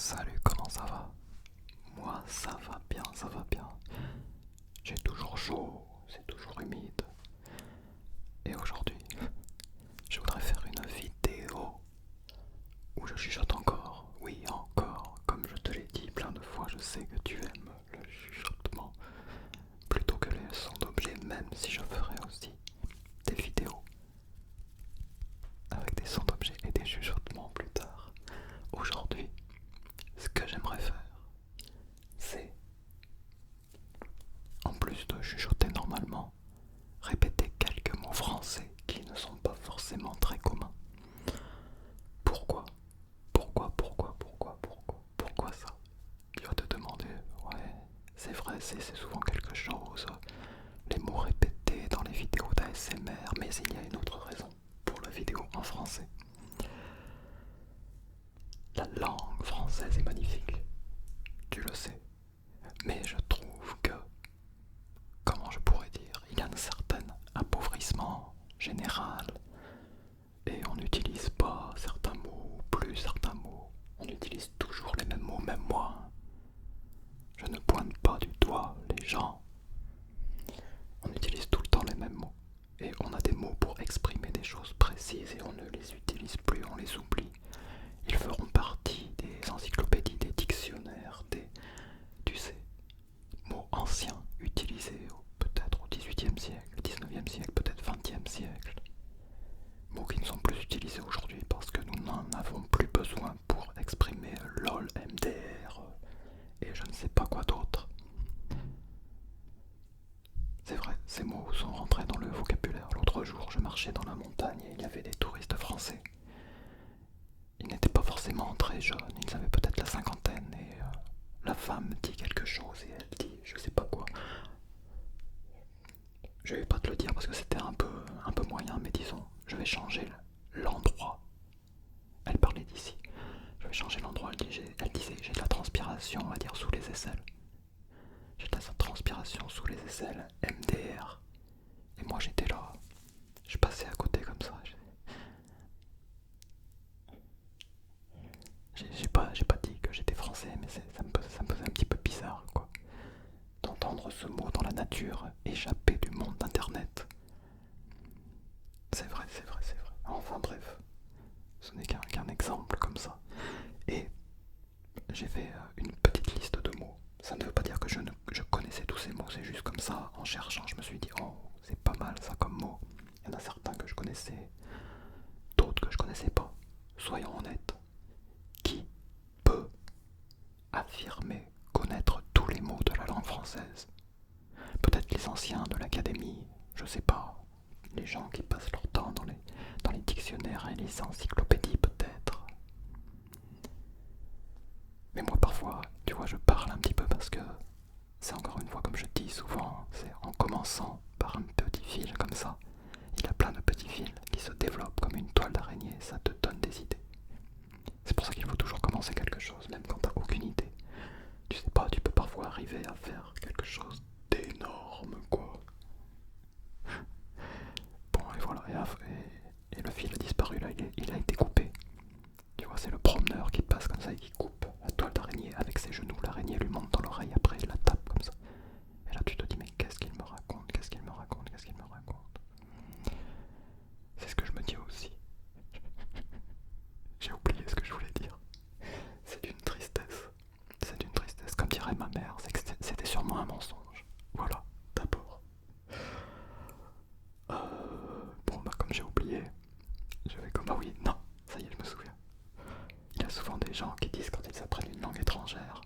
Salut, comment ça va? Moi, ça va bien, ça va bien. J'ai toujours chaud, c'est toujours humide. Et aujourd'hui, je voudrais faire une vidéo où je chuchote encore. Oui, encore. Comme je te l'ai dit plein de fois, je sais que tu aimes le chuchotement plutôt que les sons d'objets, même si je ferai aussi des vidéos avec des sons d'objets et des chuchotements plus tard. Aujourd'hui, ce que j'aimerais faire, c'est, en plus de chuchoter normalement, répéter quelques mots français qui ne sont pas forcément très communs. Pourquoi? Pourquoi ça? Tu vas te demander, ouais, c'est vrai, c'est souvent quelque chose, les mots répétés dans les vidéos d'ASMR, mais il y a une autre raison pour la vidéo en français. La langue française est magnifique, tu le sais, mais je trouve que, comment je pourrais dire, il y a un certain appauvrissement général et on n'utilise pas certains mots, plus certains mots. On utilise toujours les mêmes mots, même moi. Je ne pointe pas du doigt les gens. On utilise tout le temps les mêmes mots. Et on a des mots pour exprimer des choses précises et on ne les utilise plus, on les oublie. Ils feront partie des encyclopédies, des dictionnaires, tu sais, mots anciens utilisés peut-être au XVIIIe siècle, XIXe siècle, peut-être XXe siècle. Mots qui ne sont plus utilisés aujourd'hui parce que nous n'en avons plus besoin pour exprimer LOL, MDR et je ne sais pas quoi d'autre. C'est vrai, ces mots sont rentrés dans le vocabulaire. L'autre jour, je marchais dans la montagne et il y avait des touristes français. Ils n'étaient pas forcément très jeunes, ils avaient peut-être la cinquantaine et la femme dit quelque chose et elle dit je sais pas quoi. Je vais pas te le dire parce que c'était un peu moyen, mais disons, je vais changer l'endroit. Elle parlait d'ici. Je vais changer l'endroit, elle disait j'ai de la transpiration, on va dire sous les aisselles. J'ai de la transpiration sous les aisselles, MDR. Et moi j'étais là, je passais à côté comme ça. J'ai pas dit que j'étais français, mais ça me faisait un petit peu bizarre, quoi. D'entendre ce mot dans la nature, échappé du monde d'internet. C'est vrai. Enfin bref, ce n'est qu'un exemple comme ça. Et j'ai fait une petite liste de mots. Ça ne veut pas dire que je connaissais tous ces mots, c'est juste comme ça, en cherchant, je me suis dit, oh, c'est pas mal ça comme mot. Il y en a certains que je connaissais, d'autres que je connaissais pas. Soyons honnêtes. Qui peut affirmer connaître tous les mots de la langue française? Peut-être les anciens de l'académie, je sais pas. Les gens qui passent leur temps dans les dictionnaires et les encyclopédies peut-être. Mais moi parfois, tu vois, je parle un petit peu parce que c'est encore une fois comme je dis souvent, c'est en commençant par un petit fil comme ça. Il y a plein de petits fils qui se développent comme une toile d'araignée, ça te donne des idées. C'est pour ça qu'il faut toujours commencer quelque chose, même quand t'as aucune idée. Tu sais pas, tu peux parfois arriver à faire quelque chose d'énorme, quoi. Bon, et voilà, et le fil a disparu là, il a été coupé. Tu vois, c'est le promeneur qui passe comme ça et qui coupe la toile d'araignée avec ses genoux. L'araignée lui monte dans l'oreille, après il la tape comme ça. Et là tu te dis, mais qu'est-ce qu'il me raconte? C'est ce que je me dis aussi. J'ai oublié ce que je voulais dire. C'est d'une tristesse. Comme dirait ma mère, c'est que c'était sûrement un mensonge. Voilà, d'abord. Bon, bah comme j'ai oublié, je vais comme... Ah oui, non, ça y est, je me souviens. Il y a souvent des gens qui disent quand ils apprennent une langue étrangère,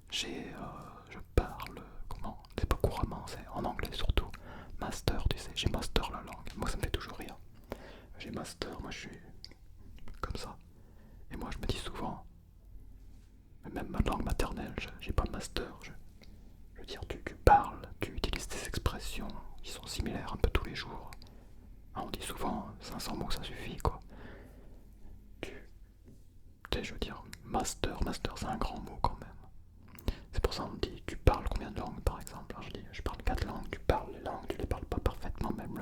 je parle, comment? C'est pas couramment, c'est en anglais surtout. Master, tu sais, j'ai master la langue. Moi ça me fait toujours rire. J'ai master, moi je suis comme ça. Et moi je me dis souvent, même ma langue maternelle, j'ai pas master. Je veux dire, tu parles, tu utilises des expressions qui sont similaires un peu tous les jours. On dit souvent 500 mots ça suffit quoi. Tu sais, je veux dire, master c'est un grand mot quand même. C'est pour ça qu'on me dit, tu parles combien de langues par exemple? Alors je dis, je parle 4 langues, tu parles les langues, tu les parles pas parfaitement, même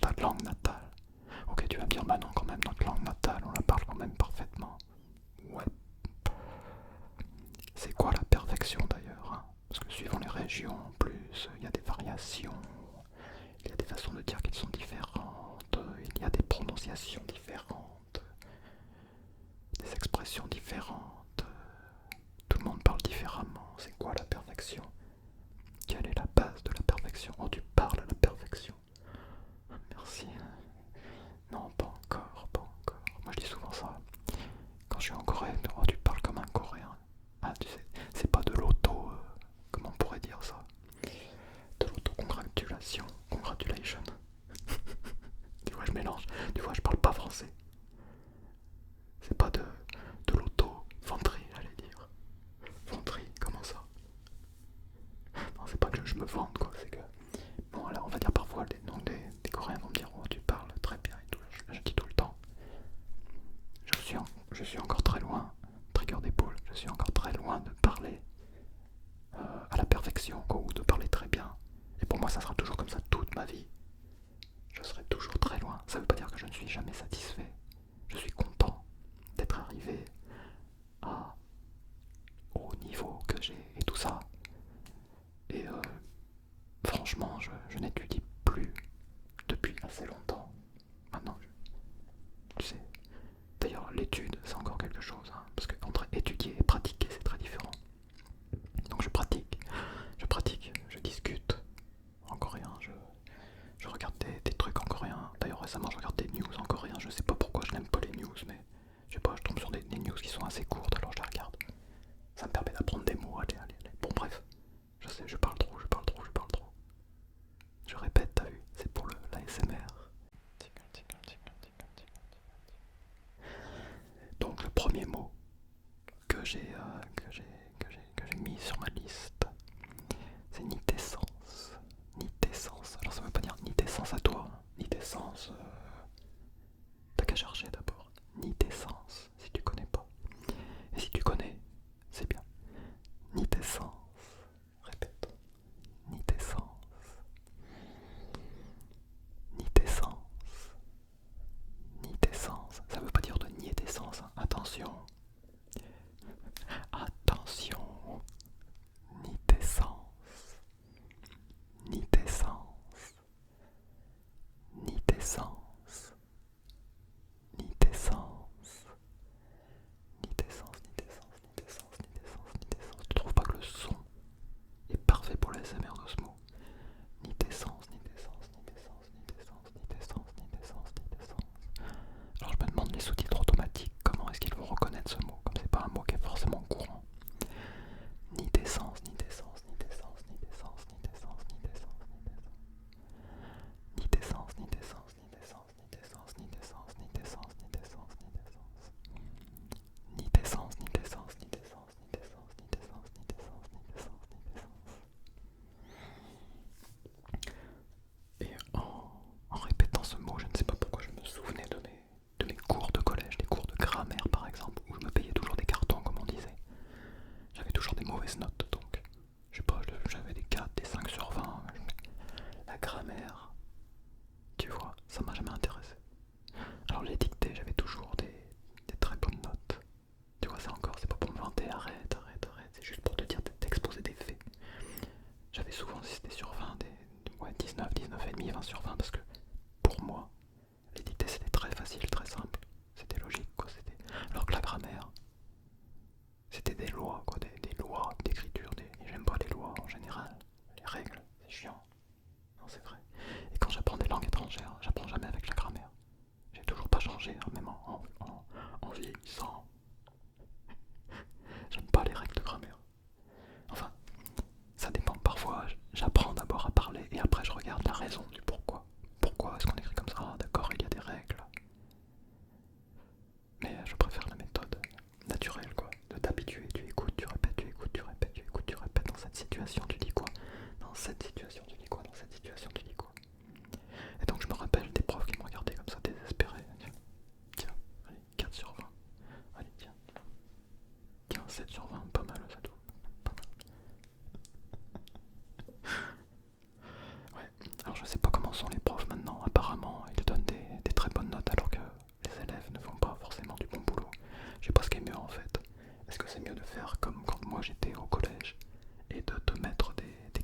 ta langue natale. Ok, tu vas me dire, bah non, quand même, notre langue natale, on la parle quand même parfaitement. Ouais, régions en plus, il y a des variations, il y a des façons de dire qui sont différentes, il y a des prononciations différentes, des expressions différentes, tout le monde parle différemment. C'est quoi la perfection? Quelle est la base de la perfection? Oh, tu parles à la perfection. Merci. Non, pas encore, pas encore. Moi je dis souvent ça. Quand je suis en Corée, oh, tu parles comme un Coréen. Ah, tu sais, c'est pas de l'auto, comment on pourrait dire ça? De l'auto-congratulation, congratulation. Tu vois, je mélange. Tu vois, je parle pas français. C'est pas de l'auto-venderie, j'allais dire. Venderie, comment ça? Non, c'est pas que je me vante, quoi. C'est que, bon, alors on va dire parfois, des Coréens vont me dire, oh, tu parles très bien et tout. Je dis tout le temps. Je suis encore très loin, trigger d'épaule, je suis encore très loin de parler à la perfection, quoi, ou de parler très bien. Et pour moi, ça sera toujours comme ça toute ma vie. Je serai toujours très loin. Ça veut pas dire que je ne suis jamais satisfait. Je suis content d'être arrivé au niveau que j'ai et tout ça. Et franchement, je n'étudie plus depuis assez longtemps. Maintenant, tu sais. D'ailleurs, l'étude, c'est encore quelque chose, hein, parce qu'entre étudier et pratiquer, c'est très différent. Donc je pratique, je discute en coréen, je regarde des trucs en coréen. D'ailleurs, récemment, je regarde des news en coréen. Je sais pas pourquoi je n'aime pas les news, mais je sais pas, je tombe sur des news qui sont assez courtes, alors je les regarde. Ça me permet d'apprendre des mots, allez. Bon, bref, je sais, je parle trop. Je répète, t'as vu, c'est pour l'ASMR. Donc le premier mot que j'ai mis sur ma liste, c'est nitessence. Nitessence. Alors ça veut pas dire nitessence à toi, hein. Nitessence, t'as qu'à chercher d'abord. Nitessence, si tu connais pas. Et si tu connais, c'est bien. Nitessence. Répète. Nitessence. Nitessence. Nitessence. Ça veut pas dire de nier d'essence, hein. Attention. Attention. Nitessence. Nitessence. Nitessence. Nitessence. Tu trouves pas que le son est parfait pour la l'ASMR de ce mot? Nitessence. Alors je me demande les sous-titres automatiques, comment est-ce qu'ils vont reconnaître ce mot, comme c'est pas un mot qui est forcément courant. Nitessence. Et en répétant ce mot, je ne sais pas pourquoi je me souvenais de mes cours de collège, des cours de grammaire par exemple, où je me payais toujours des cartons comme on disait. J'avais toujours des mauvaises notes, donc je sais pas, j'avais des 4, des 5 sur 20. La grammaire, tu vois, ça m'a jamais intéressé. Alors les dictées, j'avais toujours des très bonnes notes. Tu vois, c'est pas pour me vanter, arrête, c'est juste pour te dire d'exposer des faits. J'avais souvent, si c'était sur 20, ouais, 19 et demi, 20 sur 20, parce que pour moi, les dictées c'était très facile, très simple. C'était logique, quoi. Alors que la grammaire, c'était des lois, quoi, des lois d'écriture. Et j'aime pas les lois en général. Les règles, c'est chiant. Non, c'est vrai. Et quand j'apprends des langues étrangères, j'apprends jamais avec la grammaire. J'ai toujours pas changé, hein, même en vieillissant. J'aime pas les règles de grammaire. Enfin, ça dépend. Parfois, j'apprends d'abord à parler et après je regarde la raison du pourquoi. Pourquoi est-ce qu'on écrit comme ça? Ah, d'accord, il y a des règles. Mais je préfère la méthode naturelle, quoi. De t'habituer, tu écoutes, tu répètes, tu écoutes, tu répètes, tu écoutes, tu répètes. Dans cette situation, tu dis quoi? Dans cette situation, tu dis quoi? Dans cette situation, tu dis quoi? Et donc je me rappelle des profs qui me regardaient comme ça, désespérés. Tiens, allez, 4 sur 20. Allez, tiens. 7 sur 20, pas mal, ça tout. Pas mal. Ouais, alors je sais pas comment sont les profs maintenant. Apparemment, ils donnent des très bonnes notes alors que les élèves ne font pas forcément du bon boulot. Je sais pas ce qui est mieux en fait. Est-ce que c'est mieux de faire comme quand moi j'étais au collège et de te mettre des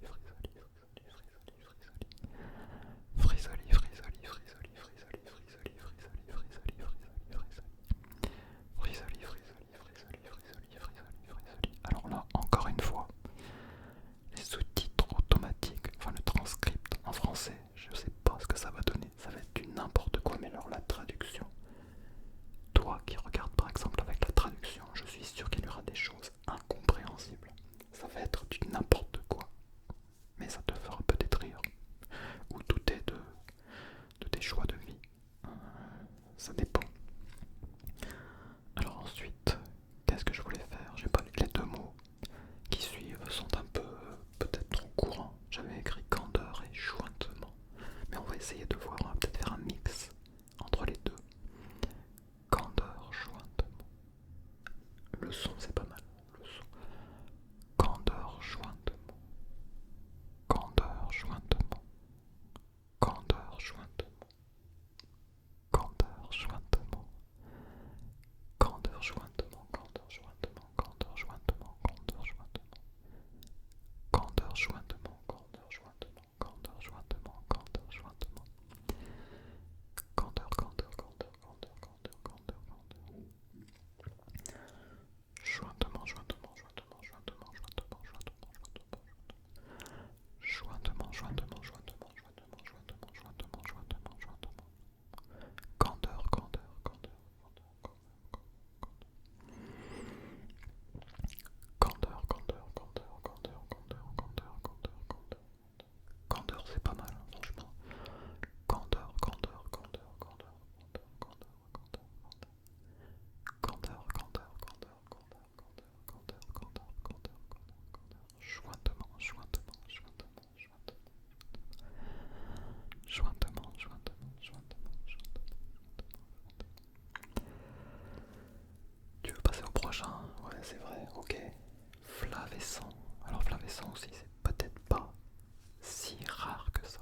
désolé, Le son, c'est pas mal. Le son. Candeur jointement. Candeur jointement. Candeur jointement. Candeur jointement. Candeur jointement. Candeur jointement. Candeur jointement. Candeur jointement. Candeur jointement. Candeur jointement. Candeur jointement. Candeur jointement. Candeur, candeur, candeur, candeur, candeur, candeur, candeur. Jointement, jointement, jointement, jointement, jointement, jointement, jointement, jointement, jointement, jointement, jointement, jointement, jointement, jointement, jointement. Candeur, candeur, candeur, candeur, candeur, candeur, candeur, candeur, candeur, candeur, candeur. Candeur, c'est pas mal, franchement. Candeur, candeur, candeur, candeur, candeur, candeur, candeur. Candeur, candeur, candeur, candeur, candeur, candeur, candeur, candeur. Jointement, jointement, jointement, jointement. Jointement, jointement, jointement, jointement. Tu veux passer au prochain? Ouais, c'est vrai, ok. Flavescent. Alors flavescent aussi, c'est peut-être pas si rare que ça.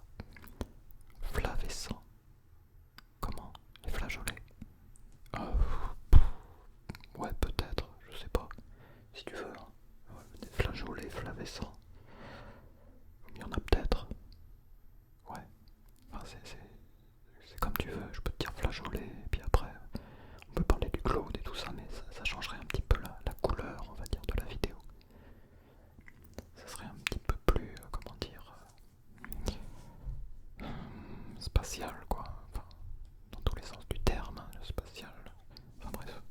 Flavescent. Comment? Les flageolets? Ouais, peut-être, je sais pas. Si tu veux, hein. Ouais, des flageolets flavescents. Il y en a peut-être. Ouais. Enfin, c'est comme tu veux, je peux te dire flageolet, et puis après, on peut parler du cloud et tout ça, mais ça changerait un petit peu la couleur, on va dire, de la vidéo. Ça serait un petit peu plus, comment dire, spatial, quoi. Enfin, dans tous les sens du terme, hein, le spatial. Enfin bref.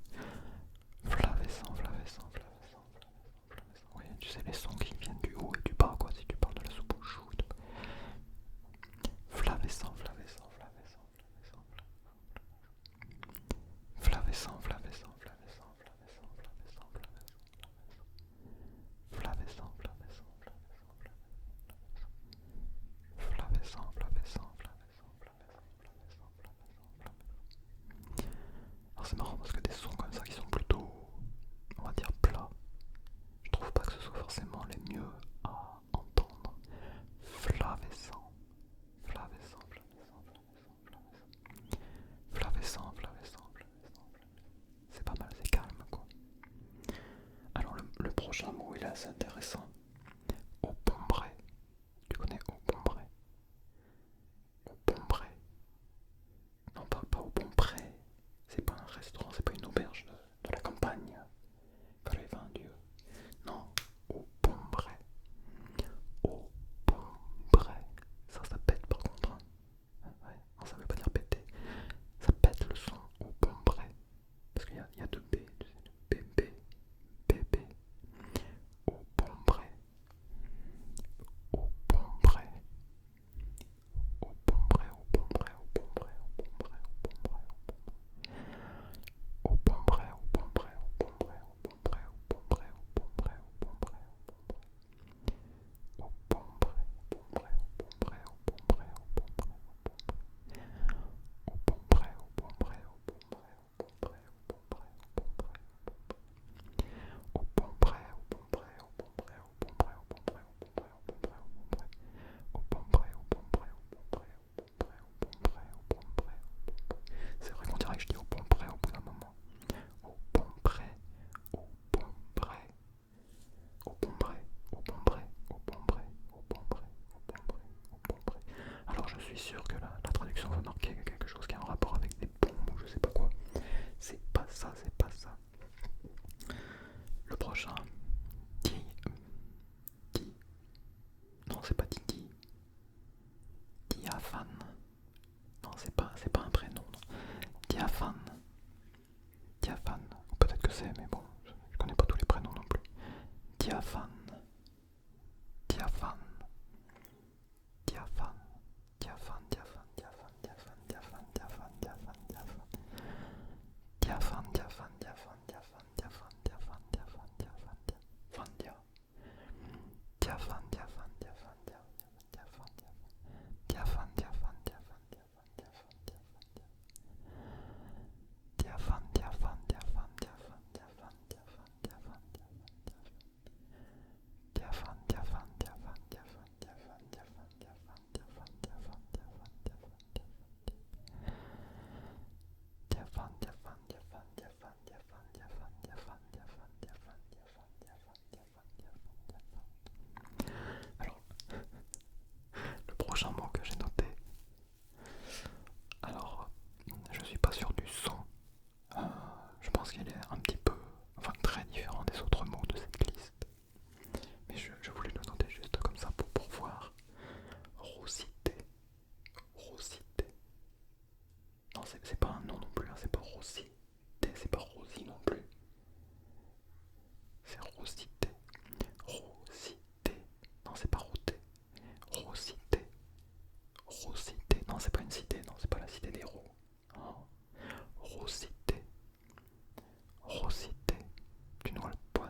Flavescent, flavescent, flavescent, flavescent. Oui, tu sais, les sons qui viennent du haut et du bas, quoi, si tu parles de la soupe au chou. Flavescent, flavescent, flavescent, flavescent, flavescent, flavescent, flavescent, flavescent, flavescent, flavescent, flavescent, flavescent, flavescent, flavescent, flavescent. Alors c'est marrant parce que des sons comme ça qui sont plutôt, on va dire, plats, je trouve pas que ce soit forcément les mieux à entendre. Flavescent, flavescent, flavescent, flavescent, flavescent, flavescent, flavescent. C'est pas mal, c'est calme, quoi. Alors le prochain mot il est assez intéressant. Au Pombray. Tu connais Au Pombray? Au Pombray. Non, pas au Pompré. C'est pas un restaurant, c'est pas une auberge de la campagne. Fallait un dieu. Non, Au Pombray. Au Pombray. Ça pète par contre. Hein. Ouais, non, ça veut pas dire péter. Ça pète le son Au Pombray. Parce qu'il y a deux B, tu sais, B, B, B, B. Au Pombray.